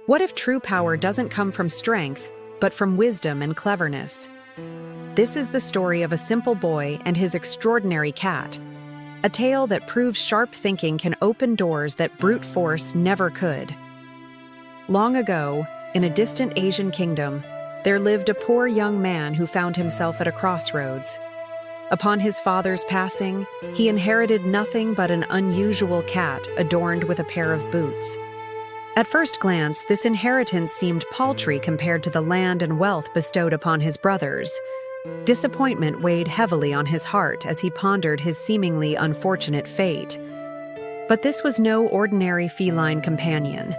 What if true power doesn't come from strength, but from wisdom and cleverness? This is the story of a simple boy and his extraordinary cat, a tale that proves sharp thinking can open doors that brute force never could. Long ago, in a distant Asian kingdom, there lived a poor young man who found himself at a crossroads. Upon his father's passing, he inherited nothing but an unusual cat adorned with a pair of boots. At first glance, this inheritance seemed paltry compared to the land and wealth bestowed upon his brothers. Disappointment weighed heavily on his heart as he pondered his seemingly unfortunate fate. But this was no ordinary feline companion.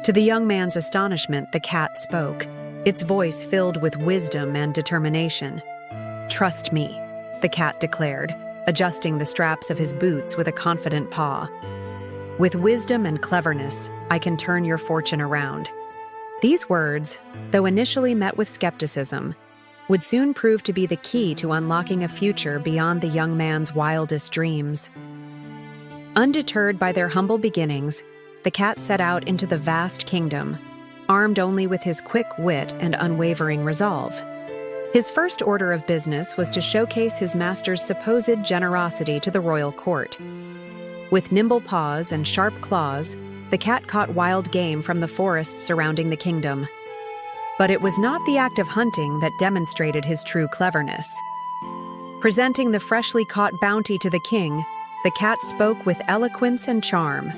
To the young man's astonishment, the cat spoke, its voice filled with wisdom and determination. "Trust me," the cat declared, adjusting the straps of his boots with a confident paw. "With wisdom and cleverness, I can turn your fortune around." These words, though initially met with skepticism, would soon prove to be the key to unlocking a future beyond the young man's wildest dreams. Undeterred by their humble beginnings, the cat set out into the vast kingdom, armed only with his quick wit and unwavering resolve. His first order of business was to showcase his master's supposed generosity to the royal court. With nimble paws and sharp claws, the cat caught wild game from the forests surrounding the kingdom. But it was not the act of hunting that demonstrated his true cleverness. Presenting the freshly caught bounty to the king, the cat spoke with eloquence and charm.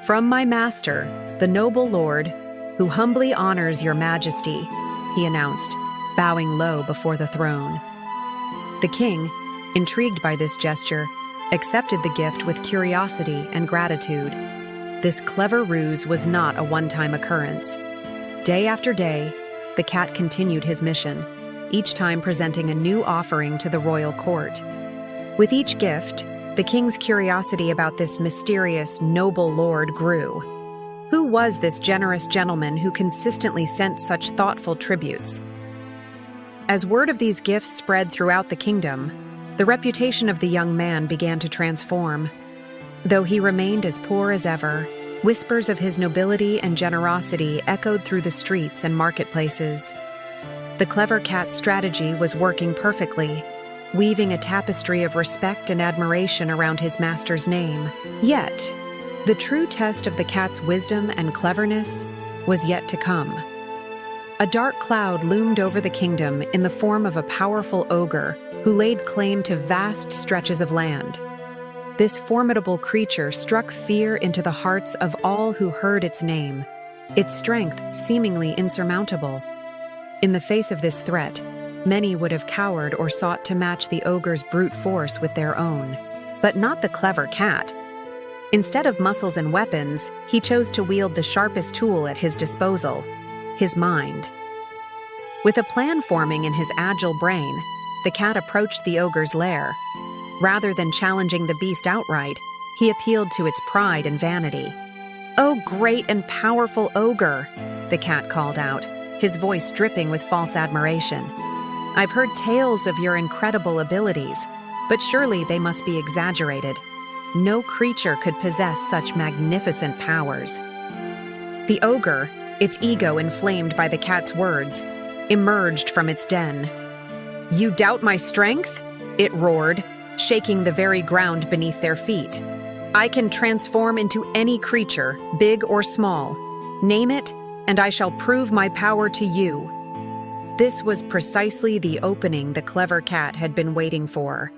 "From my master, the noble lord, who humbly honors your majesty," he announced, bowing low before the throne. The king, intrigued by this gesture, accepted the gift with curiosity and gratitude. This clever ruse was not a one-time occurrence. Day after day, the cat continued his mission, each time presenting a new offering to the royal court. With each gift, the king's curiosity about this mysterious, noble lord grew. Who was this generous gentleman who consistently sent such thoughtful tributes? As word of these gifts spread throughout the kingdom, the reputation of the young man began to transform. Though he remained as poor as ever, whispers of his nobility and generosity echoed through the streets and marketplaces. The clever cat's strategy was working perfectly, weaving a tapestry of respect and admiration around his master's name. Yet, the true test of the cat's wisdom and cleverness was yet to come. A dark cloud loomed over the kingdom in the form of a powerful ogre who laid claim to vast stretches of land. This formidable creature struck fear into the hearts of all who heard its name, its strength seemingly insurmountable. In the face of this threat, many would have cowered or sought to match the ogre's brute force with their own. But not the clever cat. Instead of muscles and weapons, he chose to wield the sharpest tool at his disposal, his mind. With a plan forming in his agile brain, the cat approached the ogre's lair. Rather than challenging the beast outright, he appealed to its pride and vanity. "Oh, great and powerful ogre," the cat called out, his voice dripping with false admiration. "I've heard tales of your incredible abilities, but surely they must be exaggerated. No creature could possess such magnificent powers." The ogre, its ego inflamed by the cat's words, emerged from its den. "You doubt my strength?" it roared, shaking the very ground beneath their feet. "I can transform into any creature, big or small. Name it, and I shall prove my power to you." This was precisely the opening the clever cat had been waiting for.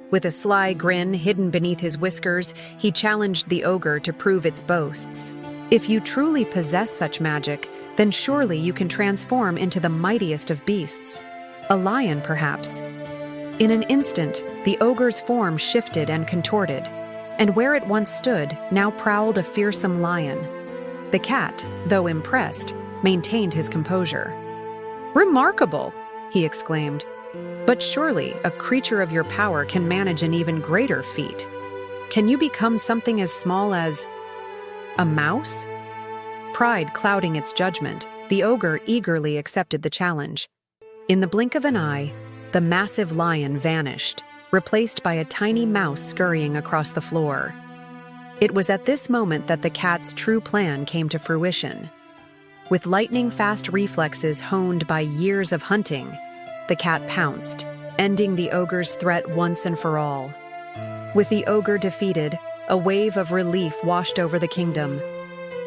With a sly grin hidden beneath his whiskers, he challenged the ogre to prove its boasts. "If you truly possess such magic, then surely you can transform into the mightiest of beasts. A lion, perhaps." In an instant, the ogre's form shifted and contorted, and where it once stood now prowled a fearsome lion. The cat, though impressed, maintained his composure. "Remarkable!" he exclaimed. "But surely a creature of your power can manage an even greater feat. Can you become something as small as a mouse?" Pride clouding its judgment, the ogre eagerly accepted the challenge. In the blink of an eye, the massive lion vanished, replaced by a tiny mouse scurrying across the floor. It was at this moment that the cat's true plan came to fruition. With lightning-fast reflexes honed by years of hunting, the cat pounced, ending the ogre's threat once and for all. With the ogre defeated, a wave of relief washed over the kingdom.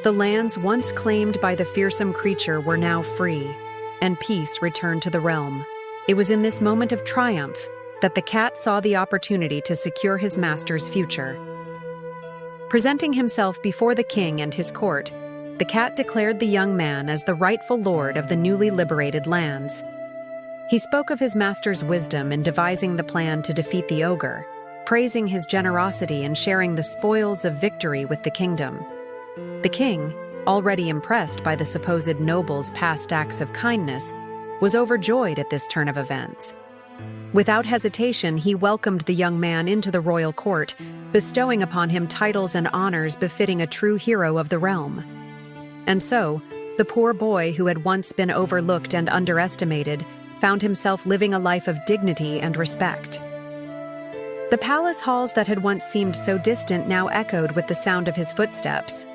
The lands once claimed by the fearsome creature were now free, and peace returned to the realm. It was in this moment of triumph that the cat saw the opportunity to secure his master's future. Presenting himself before the king and his court, the cat declared the young man as the rightful lord of the newly liberated lands. He spoke of his master's wisdom in devising the plan to defeat the ogre, praising his generosity in sharing the spoils of victory with the kingdom. The king, already impressed by the supposed noble's past acts of kindness, was overjoyed at this turn of events. Without hesitation, he welcomed the young man into the royal court, bestowing upon him titles and honors befitting a true hero of the realm. And so, the poor boy who had once been overlooked and underestimated found himself living a life of dignity and respect. The palace halls that had once seemed so distant now echoed with the sound of his footsteps.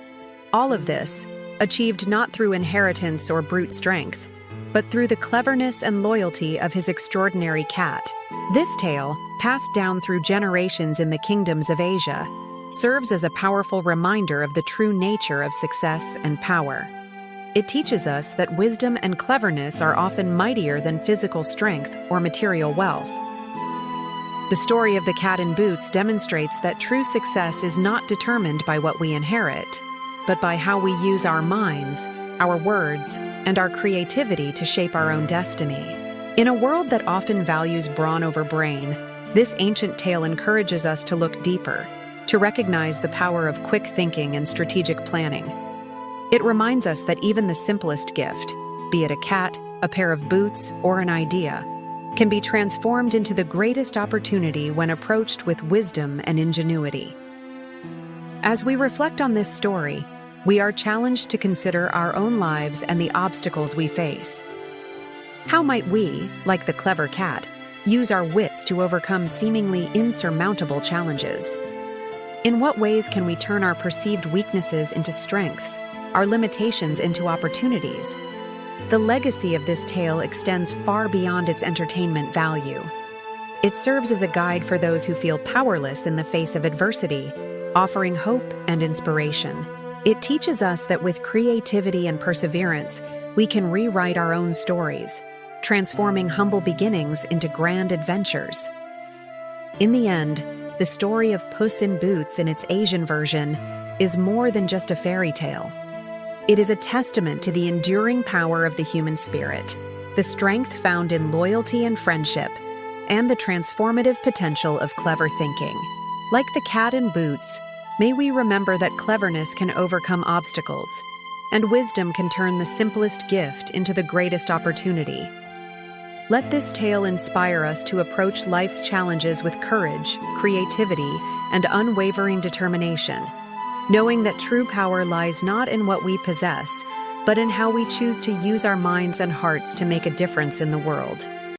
All of this, achieved not through inheritance or brute strength, but through the cleverness and loyalty of his extraordinary cat. This tale, passed down through generations in the kingdoms of Asia, serves as a powerful reminder of the true nature of success and power. It teaches us that wisdom and cleverness are often mightier than physical strength or material wealth. The story of the cat in boots demonstrates that true success is not determined by what we inherit, but by how we use our minds, our words, and our creativity to shape our own destiny. In a world that often values brawn over brain, this ancient tale encourages us to look deeper, to recognize the power of quick thinking and strategic planning. It reminds us that even the simplest gift, be it a cat, a pair of boots, or an idea, can be transformed into the greatest opportunity when approached with wisdom and ingenuity. As we reflect on this story, we are challenged to consider our own lives and the obstacles we face. How might we, like the clever cat, use our wits to overcome seemingly insurmountable challenges? In what ways can we turn our perceived weaknesses into strengths, our limitations into opportunities? The legacy of this tale extends far beyond its entertainment value. It serves as a guide for those who feel powerless in the face of adversity, offering hope and inspiration. It teaches us that with creativity and perseverance, we can rewrite our own stories, transforming humble beginnings into grand adventures. In the end, the story of Puss in Boots in its Asian version is more than just a fairy tale. It is a testament to the enduring power of the human spirit, the strength found in loyalty and friendship, and the transformative potential of clever thinking. Like the cat in boots, may we remember that cleverness can overcome obstacles, and wisdom can turn the simplest gift into the greatest opportunity. Let this tale inspire us to approach life's challenges with courage, creativity, and unwavering determination, knowing that true power lies not in what we possess, but in how we choose to use our minds and hearts to make a difference in the world.